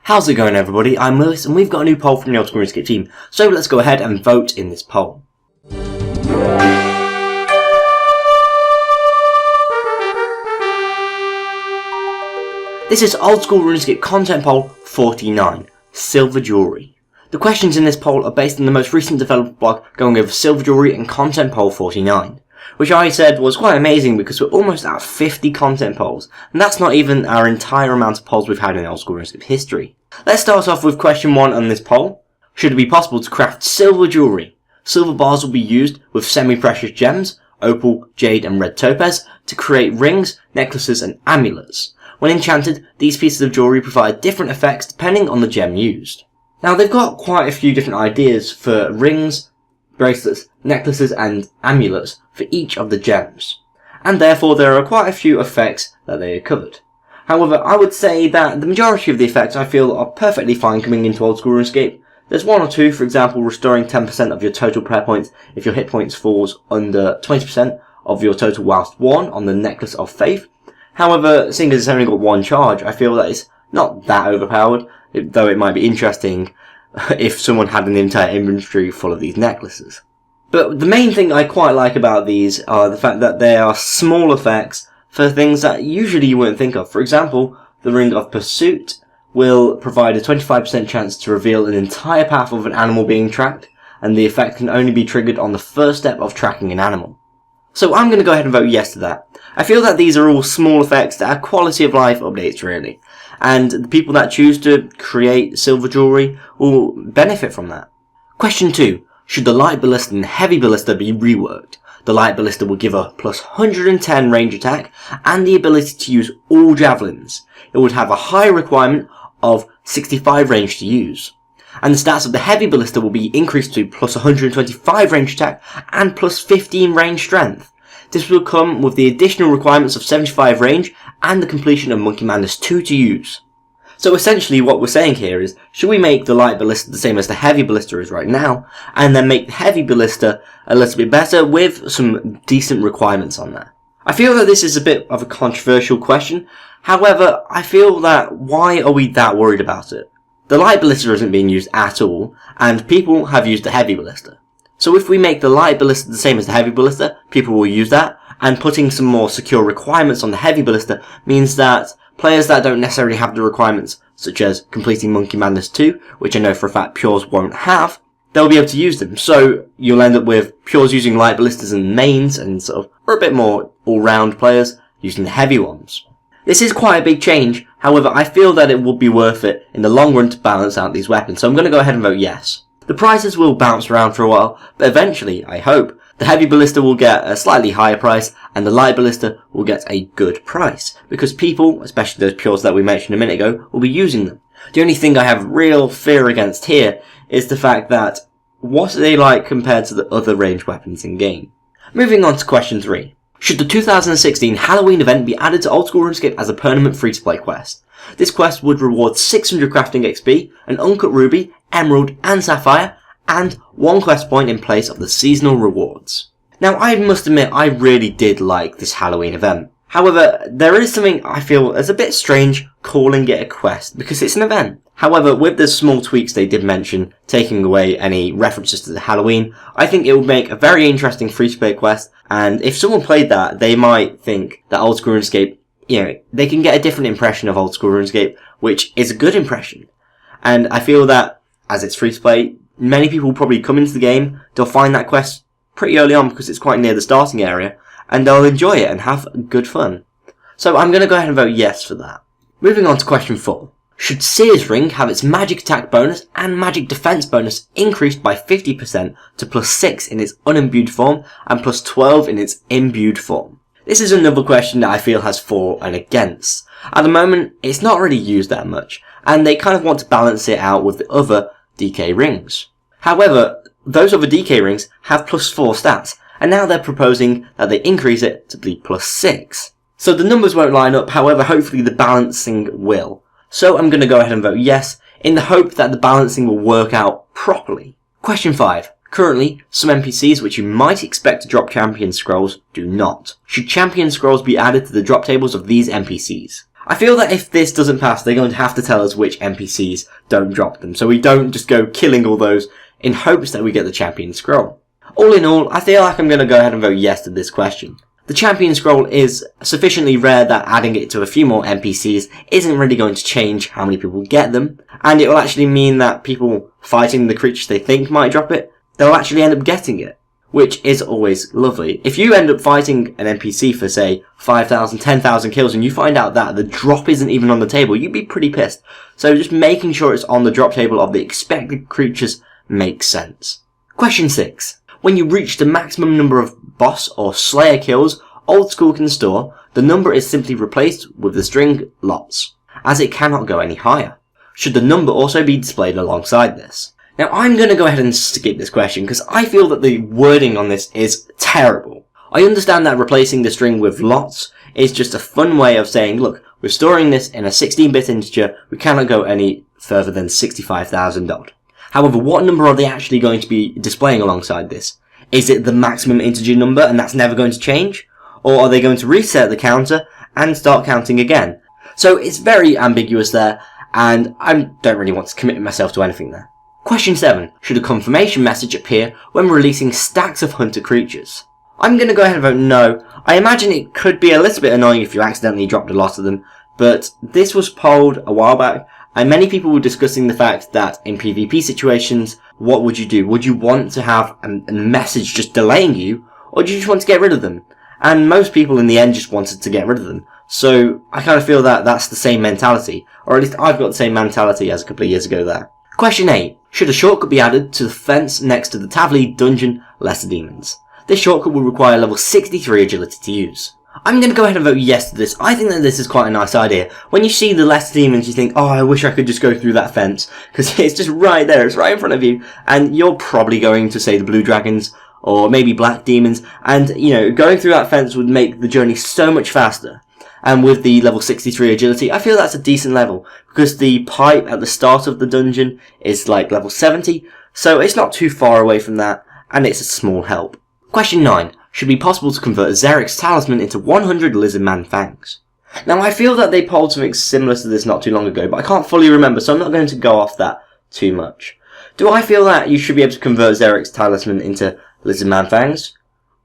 How's it going, everybody? I'm Lewis and we've got a new poll from the RuneScape team, so let's go ahead and vote in this poll. This is Old School RuneScape Content Poll 49, Silver Jewellery. The questions in this poll are based on the most recent developer blog going over Silver Jewellery and Content Poll 49, which I said was quite amazing because we're almost at 50 content polls, and that's not even our entire amount of polls we've had in Old School RuneScape history. Let's start off with question 1 on this poll. Should it be possible to craft silver jewellery? Silver bars will be used with semi-precious gems, opal, jade and red topaz, to create rings, necklaces and amulets. When enchanted, these pieces of jewellery provide different effects depending on the gem used. Now they've got quite a few different ideas for rings, bracelets, necklaces and amulets for each of the gems, and therefore there are quite a few effects that they are covered. However, I would say that the majority of the effects I feel are perfectly fine coming into Old School RuneScape. There's one or two, for example, restoring 10% of your total prayer points if your hit points falls under 20% of your total whilst worn on the Necklace of Faith. However, seeing as it's only got one charge, I feel that it's not that overpowered, though it might be interesting if someone had an entire inventory full of these necklaces. But the main thing I quite like about these are the fact that they are small effects for things that usually you wouldn't think of. For example, the Ring of Pursuit will provide a 25% chance to reveal an entire path of an animal being tracked, and the effect can only be triggered on the first step of tracking an animal. So I'm going to go ahead and vote yes to that. I feel that these are all small effects that are quality of life updates really, and the people that choose to create silver jewellery will benefit from that. Question 2. Should the Light Ballista and Heavy Ballista be reworked? The Light Ballista will give a plus 110 range attack and the ability to use all javelins. It would have a high requirement of 65 range to use. And the stats of the Heavy Ballista will be increased to plus 125 range attack and plus 15 range strength. This will come with the additional requirements of 75 range and the completion of Monkey Madness 2 to use. So essentially what we're saying here is, should we make the Light Ballista the same as the Heavy Ballista is right now, and then make the Heavy Ballista a little bit better with some decent requirements on there? I feel that this is a bit of a controversial question, however, I feel that why are we that worried about it? The Light Ballista isn't being used at all, and people have used the Heavy Ballista. So if we make the Light Ballista the same as the Heavy Ballista, people will use that, and putting some more secure requirements on the Heavy Ballista means that players that don't necessarily have the requirements, such as completing Monkey Madness 2, which I know for a fact Pures won't have, they'll be able to use them. So you'll end up with Pures using Light Ballistas and mains, and sort of, or a bit more all-round players using the heavy ones. This is quite a big change, however I feel that it would be worth it in the long run to balance out these weapons, so I'm going to go ahead and vote yes. The prices will bounce around for a while, but eventually, I hope, the Heavy Ballista will get a slightly higher price, and the Light Ballista will get a good price, because people, especially those Pures that we mentioned a minute ago, will be using them. The only thing I have real fear against here is the fact that, what are they like compared to the other ranged weapons in game? Moving on to question 3. Should the 2016 Halloween event be added to Old School RuneScape as a permanent free-to-play quest? This quest would reward 600 crafting XP, an uncut ruby, emerald and sapphire, and 1 quest point in place of the seasonal rewards. Now I must admit I really did like this Halloween event. However, there is something I feel is a bit strange calling it a quest because it's an event. However, with the small tweaks they did mention, taking away any references to the Halloween, I think it would make a very interesting free-to-play quest, and if someone played that, they might think that Old School RuneScape, they can get a different impression of Old School RuneScape, which is a good impression. And I feel that, as it's free-to-play, many people will probably come into the game, they'll find that quest pretty early on because it's quite near the starting area, and they'll enjoy it and have good fun. So I'm going to go ahead and vote yes for that. Moving on to question 4. Should Seer's Ring have its magic attack bonus and magic defense bonus increased by 50% to plus 6 in its unimbued form and plus 12 in its imbued form? This is another question that I feel has for and against. At the moment, it's not really used that much, and they kind of want to balance it out with the other DK rings. However, those other DK rings have plus 4 stats, and now they're proposing that they increase it to be plus 6. So the numbers won't line up, however hopefully the balancing will. So I'm going to go ahead and vote yes, in the hope that the balancing will work out properly. Question 5. Currently, some NPCs which you might expect to drop champion scrolls do not. Should champion scrolls be added to the drop tables of these NPCs? I feel that if this doesn't pass, they're going to have to tell us which NPCs don't drop them, so we don't just go killing all those in hopes that we get the champion scroll. All in all, I feel like I'm going to go ahead and vote yes to this question. The champion scroll is sufficiently rare that adding it to a few more NPCs isn't really going to change how many people get them, and it will actually mean that people fighting the creatures they think might drop it, they'll actually end up getting it, which is always lovely. If you end up fighting an NPC for, say, 5,000, 10,000 kills and you find out that the drop isn't even on the table, you'd be pretty pissed. So just making sure it's on the drop table of the expected creatures makes sense. Question 6. When you reach the maximum number of boss or slayer kills Old School can store, the number is simply replaced with the string lots, as it cannot go any higher. Should the number also be displayed alongside this? Now I'm going to go ahead and skip this question because I feel that the wording on this is terrible. I understand that replacing the string with lots is just a fun way of saying, look, we're storing this in a 16-bit integer, we cannot go any further than 65,000 odd. However, what number are they actually going to be displaying alongside this? Is it the maximum integer number and that's never going to change? Or are they going to reset the counter and start counting again? So it's very ambiguous there, and I don't really want to commit myself to anything there. Question 7. Should a confirmation message appear when releasing stacks of hunter creatures? I'm going to go ahead and vote no. I imagine it could be a little bit annoying if you accidentally dropped a lot of them, but this was polled a while back, and many people were discussing the fact that in PvP situations, what would you do? Would you want to have a message just delaying you, or do you just want to get rid of them? And most people in the end just wanted to get rid of them. So I kind of feel that that's the same mentality, or at least I've got the same mentality as a couple of years ago there. Question 8. Should a shortcut be added to the fence next to the Tavli dungeon Lesser Demons? This shortcut will require level 63 agility to use. I'm going to go ahead and vote yes to this. I think that this is quite a nice idea. When you see the Lesser Demons, you think, oh, I wish I could just go through that fence, because it's just right there, it's right in front of you, and you're probably going to say the blue dragons, or maybe black demons, and, you know, going through that fence would make the journey so much faster. And with the level 63 agility, I feel that's a decent level, because the pipe at the start of the dungeon is like level 70, so it's not too far away from that, and it's a small help. Question 9. Should it be possible to convert Xeric's talisman into 100 lizardman fangs? Now I feel that they polled something similar to this not too long ago, but I can't fully remember, so I'm not going to go off that too much. Do I feel that you should be able to convert Xeric's talisman into lizardman fangs?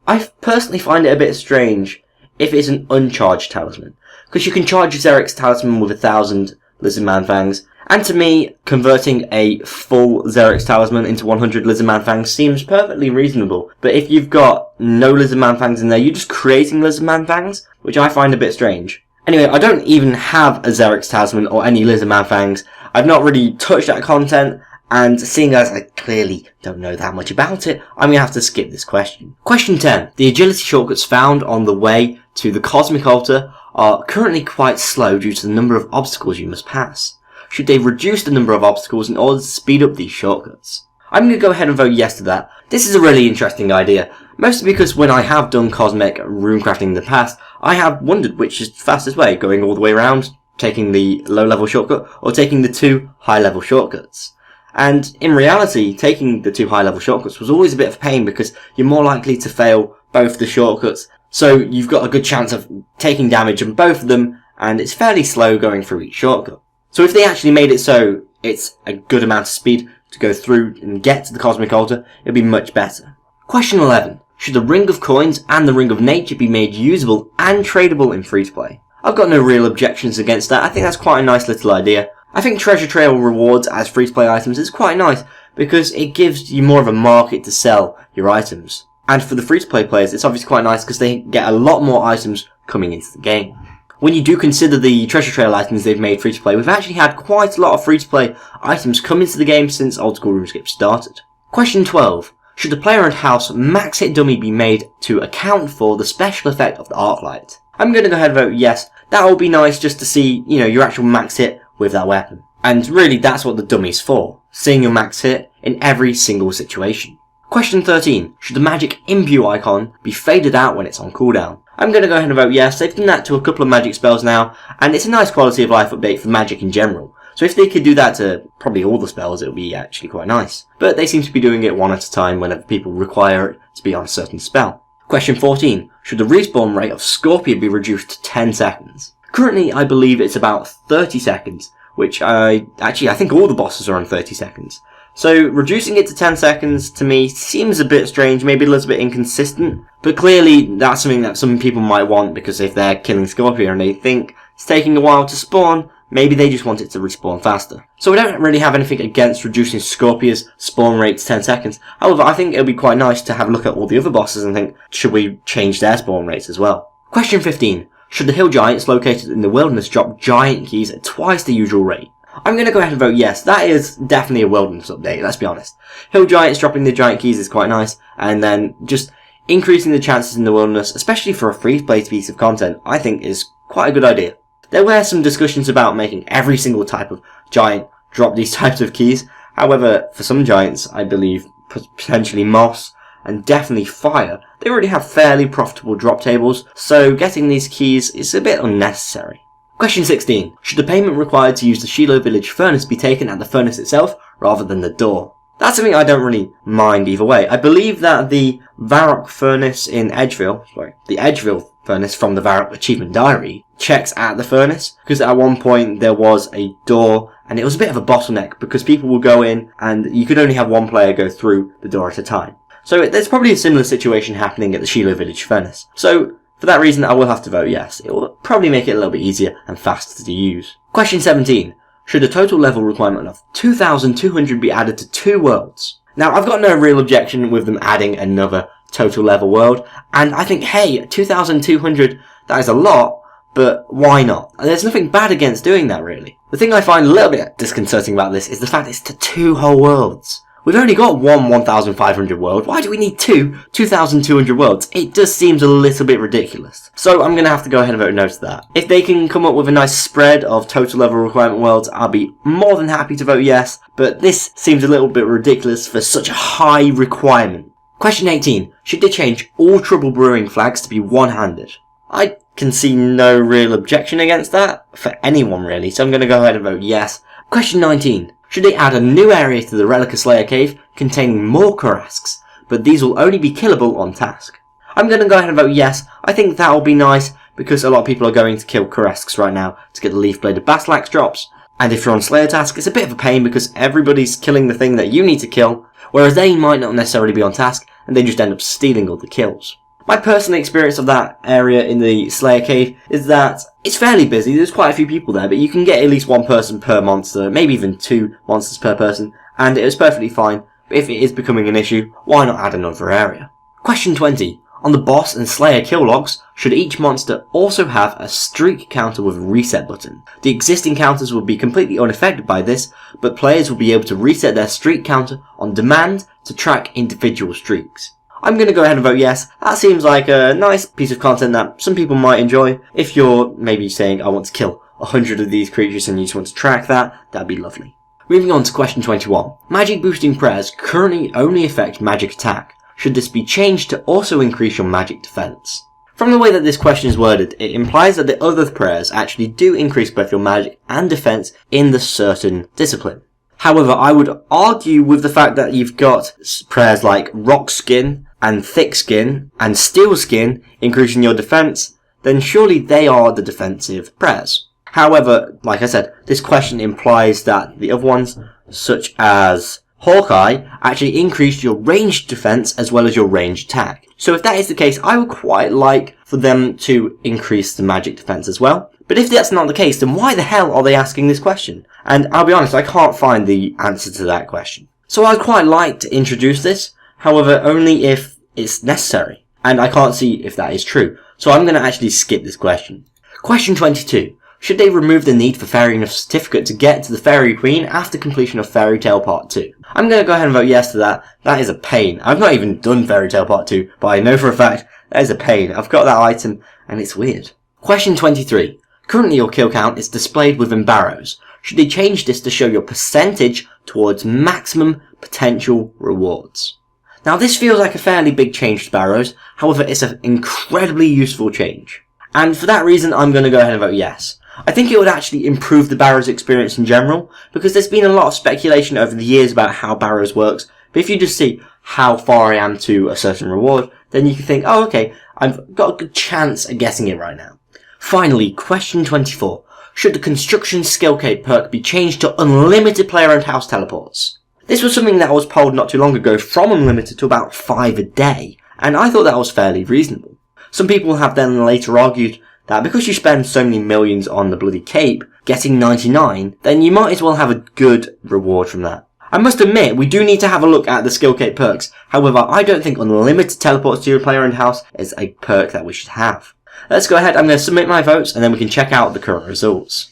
I personally find it a bit strange if it's an uncharged talisman, because you can charge Xeric's talisman with 1,000 lizardman fangs, and to me, converting a full Xeric's talisman into 100 lizardman fangs seems perfectly reasonable. But if you've got no lizardman fangs in there, you're just creating lizardman fangs, which I find a bit strange. Anyway, I don't even have a Xeric's talisman or any lizardman fangs. I've not really touched that content, and seeing as I clearly don't know that much about it, I'm going to have to skip this question. Question 10. The agility shortcuts found on the way to the Cosmic Altar are currently quite slow due to the number of obstacles you must pass. Should they reduce the number of obstacles in order to speed up these shortcuts? I'm going to go ahead and vote yes to that. This is a really interesting idea, mostly because when I have done cosmic runecrafting in the past, I have wondered which is the fastest way, going all the way around, taking the low-level shortcut, or taking the 2 high-level shortcuts. And in reality, taking the 2 high-level shortcuts was always a bit of a pain because you're more likely to fail both the shortcuts, so you've got a good chance of taking damage on both of them, and it's fairly slow going through each shortcut. So if they actually made it so it's a good amount of speed to go through and get to the Cosmic Altar, it'd be much better. Question 11. Should the Ring of Coins and the Ring of Nature be made usable and tradable in free-to-play? I've got no real objections against that. I think that's quite a nice little idea. I think Treasure Trail rewards as free-to-play items is quite nice because it gives you more of a market to sell your items. And for the free-to-play players, it's obviously quite nice because they get a lot more items coming into the game. When you do consider the Treasure Trail items they've made free-to-play, we've actually had quite a lot of free-to-play items come into the game since Old School RuneScape started. Question 12. Should the player and house max hit dummy be made to account for the special effect of the arc light? I'm going to go ahead and vote yes. That will be nice just to see, you know, your actual max hit with that weapon. And really, that's what the dummy's for. Seeing your max hit in every single situation. Question 13. Should the magic imbue icon be faded out when it's on cooldown? I'm going to go ahead and vote yes. They've done that to a couple of magic spells now, and it's a nice quality of life update for magic in general. So if they could do that to probably all the spells, it would be actually quite nice. But they seem to be doing it one at a time whenever people require it to be on a certain spell. Question 14. Should the respawn rate of Scorpia be reduced to 10 seconds? Currently, I believe it's about 30 seconds, which I think all the bosses are on 30 seconds. So reducing it to 10 seconds to me seems a bit strange, maybe a little bit inconsistent, but clearly that's something that some people might want, because if they're killing Scorpio and they think it's taking a while to spawn, maybe they just want it to respawn faster. So I don't really have anything against reducing Scorpia's spawn rate to 10 seconds. However, I think it would be quite nice to have a look at all the other bosses and think, should we change their spawn rates as well? Question 15. Should the hill giants located in the wilderness drop giant keys at twice the usual rate? I'm going to go ahead and vote yes. That is definitely a wilderness update, let's be honest. Hill giants dropping the giant keys is quite nice, and then just increasing the chances in the wilderness, especially for a free-to-play piece of content, I think is quite a good idea. There were some discussions about making every single type of giant drop these types of keys. However, for some giants, I believe potentially moss and definitely fire, they already have fairly profitable drop tables, so getting these keys is a bit unnecessary. Question 16. Should the payment required to use the Shiloh village furnace be taken at the furnace itself rather than the door? That's something I don't really mind either way. I believe that the Varrock furnace in the Edgeville furnace from the Varrock Achievement Diary checks at the furnace, because at one point there was a door and it was a bit of a bottleneck because people will go in and you could only have one player go through the door at a time. So there's probably a similar situation happening at the Shiloh village furnace. So for that reason, I will have to vote yes. It will probably make it a little bit easier and faster to use. Question 17. Should a total level requirement of 2,200 be added to 2 worlds? Now, I've got no real objection with them adding another total level world, and I think, hey, 2,200, that is a lot, but why not? There's nothing bad against doing that, really. The thing I find a little bit disconcerting about this is the fact it's to 2 whole worlds. We've only got one 1,500 world. Why do we need 2,200 worlds? It just seems a little bit ridiculous. So I'm going to have to go ahead and vote no to that. If they can come up with a nice spread of total level requirement worlds, I'll be more than happy to vote yes. But this seems a little bit ridiculous for such a high requirement. Question 18. Should they change all Trouble Brewing flags to be one-handed? I can see no real objection against that for anyone really, so I'm going to go ahead and vote yes. Question 19. Should they add a new area to the Relica Slayer cave containing more Karasks, but these will only be killable on task? I'm going to go ahead and vote yes. I think that will be nice because a lot of people are going to kill Karasks right now to get the Leaf Blade of Basilax drops. And if you're on Slayer task, it's a bit of a pain because everybody's killing the thing that you need to kill, whereas they might not necessarily be on task and they just end up stealing all the kills. My personal experience of that area in the Slayer Cave is that it's fairly busy, there's quite a few people there, but you can get at least 1 person per monster, maybe even 2 monsters per person, and it was perfectly fine, but if it is becoming an issue, why not add another area? Question 20. On the boss and Slayer kill logs, should each monster also have a streak counter with a reset button? The existing counters will be completely unaffected by this, but players will be able to reset their streak counter on demand to track individual streaks. I'm going to go ahead and vote yes. That seems like a nice piece of content that some people might enjoy. If you're maybe saying, I want to kill 100 of these creatures and you just want to track that, that'd be lovely. Moving on to question 21. Magic boosting prayers currently only affect magic attack. Should this be changed to also increase your magic defense? From the way that this question is worded, it implies that the other prayers actually do increase both your magic and defense in the certain discipline. However, I would argue with the fact that you've got prayers like Rock Skin and Thick Skin and Steel Skin increasing your defense, then surely they are the defensive prayers. However, like I said, this question implies that the other ones, such as Hawkeye, actually increase your ranged defense as well as your ranged attack. So if that is the case, I would quite like for them to increase the magic defense as well. But if that's not the case, then why the hell are they asking this question? And I'll be honest, I can't find the answer to that question. So I'd quite like to introduce this, however, only if it's necessary. And I can't see if that is true. So I'm going to actually skip this question. Question 22. Should they remove the need for ferrying a certificate to get to the Fairy Queen after completion of Fairy Tale Part 2? I'm going to go ahead and vote yes to that. That is a pain. I've not even done Fairy Tale Part 2, but I know for a fact that is a pain. I've got that item and it's weird. Question 23. Currently your kill count is displayed within barrows. Should they change this to show your percentage towards maximum potential rewards? Now this feels like a fairly big change to barrows, however it's an incredibly useful change. And for that reason I'm going to go ahead and vote yes. I think it would actually improve the barrows experience in general, because there's been a lot of speculation over the years about how barrows works, but if you just see how far I am to a certain reward, then you can think, oh okay, I've got a good chance at getting it right now. Finally, question 24. Should the construction skill cape perk be changed to unlimited player owned house teleports? This was something that I was polled not too long ago from unlimited to about 5 a day, and I thought that was fairly reasonable. Some people have then later argued that because you spend so many millions on the bloody cape, getting 99, then you might as well have a good reward from that. I must admit, we do need to have a look at the skill cape perks. However, I don't think unlimited teleports to your player owned house is a perk that we should have. Let's go ahead, I'm going to submit my votes and then we can check out the current results.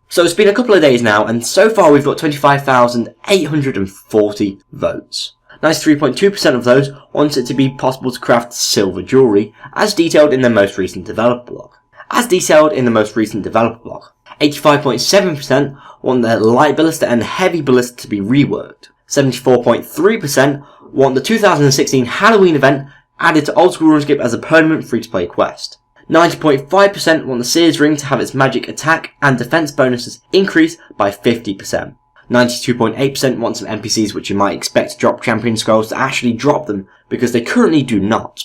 So it's been a couple of days now, and so far we've got 25,840 votes. 93.2% of those want it to be possible to craft silver jewellery, as detailed in the most recent developer blog. 85.7% want the light ballista and heavy ballista to be reworked. 74.3% want the 2016 Halloween event added to Old School RuneScape as a permanent free-to-play quest. 90.5% want the Sears ring to have its magic attack and defense bonuses increase by 50%. 92.8% want some NPCs which you might expect to drop champion scrolls to actually drop them, because they currently do not.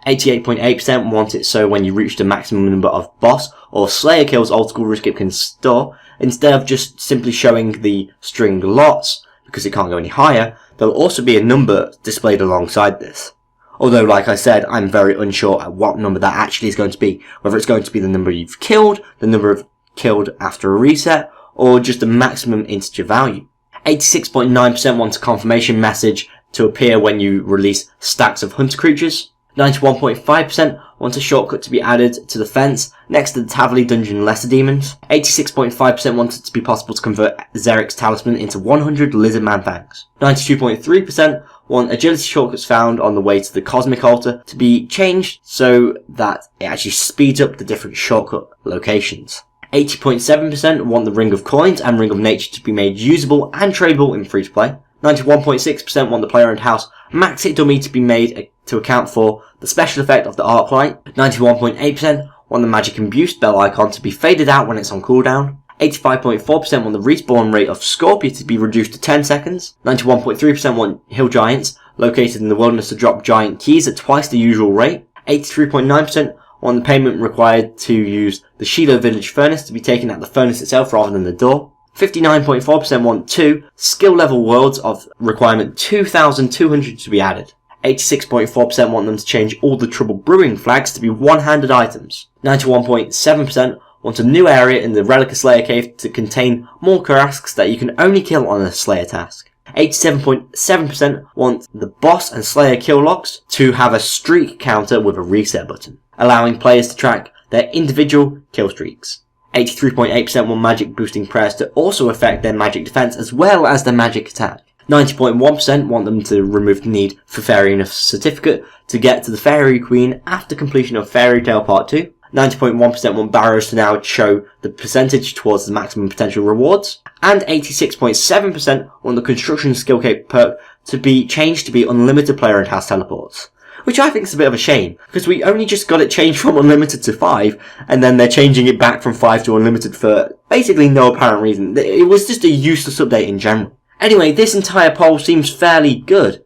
88.8% want it so when you reach the maximum number of boss or slayer kills Old School RuneScape can store, instead of just simply showing the string lots, because it can't go any higher, there'll also be a number displayed alongside this. Although, like I said, I'm very unsure at what number that actually is going to be, whether it's going to be the number you've killed, the number of killed after a reset, or just the maximum integer value. 86.9% want a confirmation message to appear when you release stacks of hunter creatures. 91.5% want a shortcut to be added to the fence next to the Tavoli dungeon lesser demons. 86.5% want it to be possible to convert Xeric's talisman into 100 lizard man fangs. 92.3% want agility shortcuts found on the way to the cosmic altar to be changed so that it actually speeds up the different shortcut locations. 80.7% want the ring of coins and ring of nature to be made usable and tradable in free to play. 91.6% want the player owned house max hit dummy to be made to account for the special effect of the arc light. 91.8% want the magic imbue spell icon to be faded out when it's on cooldown. 85.4% want the respawn rate of Scorpia to be reduced to 10 seconds. 91.3% want hill giants located in the wilderness to drop giant keys at twice the usual rate. 83.9% want the payment required to use the Shiloh village furnace to be taken at the furnace itself rather than the door. 59.4% want 2 skill level worlds of requirement 2,200 to be added. 86.4% want them to change all the trouble brewing flags to be one-handed items. 91.7% want a new area in the Relica Slayer cave to contain more Karasks that you can only kill on a Slayer task. 87.7% want the boss and Slayer kill locks to have a streak counter with a reset button, allowing players to track their individual kill streaks. 83.8% want magic boosting prayers to also affect their magic defense as well as their magic attack. 90.1% want them to remove the need for Fairy Enough certificate to get to the Fairy Queen after completion of Fairy Tale Part 2. 90.1% want barrows to now show the percentage towards the maximum potential rewards. And 86.7% want the construction skill cape perk to be changed to be unlimited player and house teleports. Which I think is a bit of a shame, because we only just got it changed from unlimited to 5, and then they're changing it back from 5 to unlimited for basically no apparent reason. It was just a useless update in general. Anyway, this entire poll seems fairly good.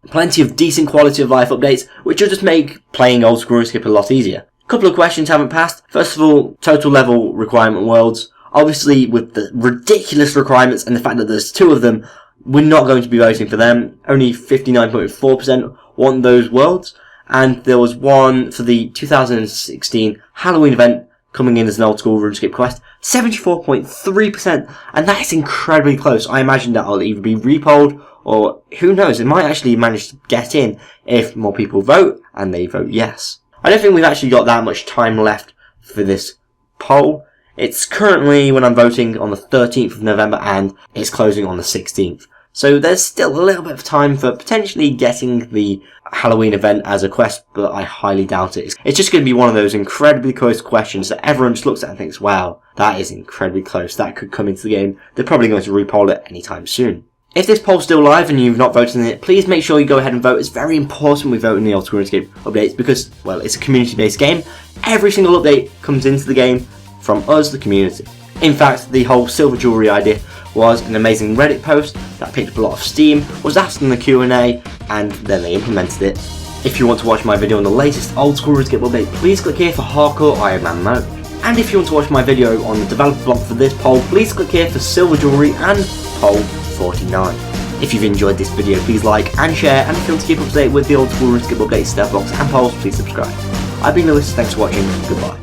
Plenty of decent quality of life updates, which will just make playing Old School RuneScape a lot easier. A couple of questions haven't passed. First of all, total level requirement worlds. Obviously, with the ridiculous requirements and the fact that there's 2 of them, we're not going to be voting for them. Only 59.4% want those worlds. And there was one for the 2016 Halloween event coming in as an Old School RuneScape quest. 74.3%. And that is incredibly close. I imagine that will either be repolled or who knows, it might actually manage to get in if more people vote and they vote yes. I don't think we've actually got that much time left for this poll. It's currently, when I'm voting, on the 13th of November and it's closing on the 16th. So there's still a little bit of time for potentially getting the Halloween event as a quest, but I highly doubt it. It's just going to be one of those incredibly close questions that everyone just looks at and thinks, wow, that is incredibly close. That could come into the game. They're probably going to repoll it anytime soon. If this poll's still live and you've not voted in it, please make sure you go ahead and vote. It's very important we vote in the Old School RuneScape updates because, well, it's a community-based game. Every single update comes into the game from us, the community. In fact, the whole silver jewellery idea was an amazing Reddit post that picked up a lot of steam, was asked in the Q&A, and then they implemented it If you want to watch my video on the latest old school RuneScape update, please click here for Hardcore Iron Man mode. And if you want to watch my video on the developer blog for this poll, please click here for Silver Jewellery and poll 49. If you've enjoyed this video, please like and share, and if you want to keep up to date with the old school RuneScape updates, stat blocks and polls, please subscribe. I've been Lewis, thanks for watching, goodbye.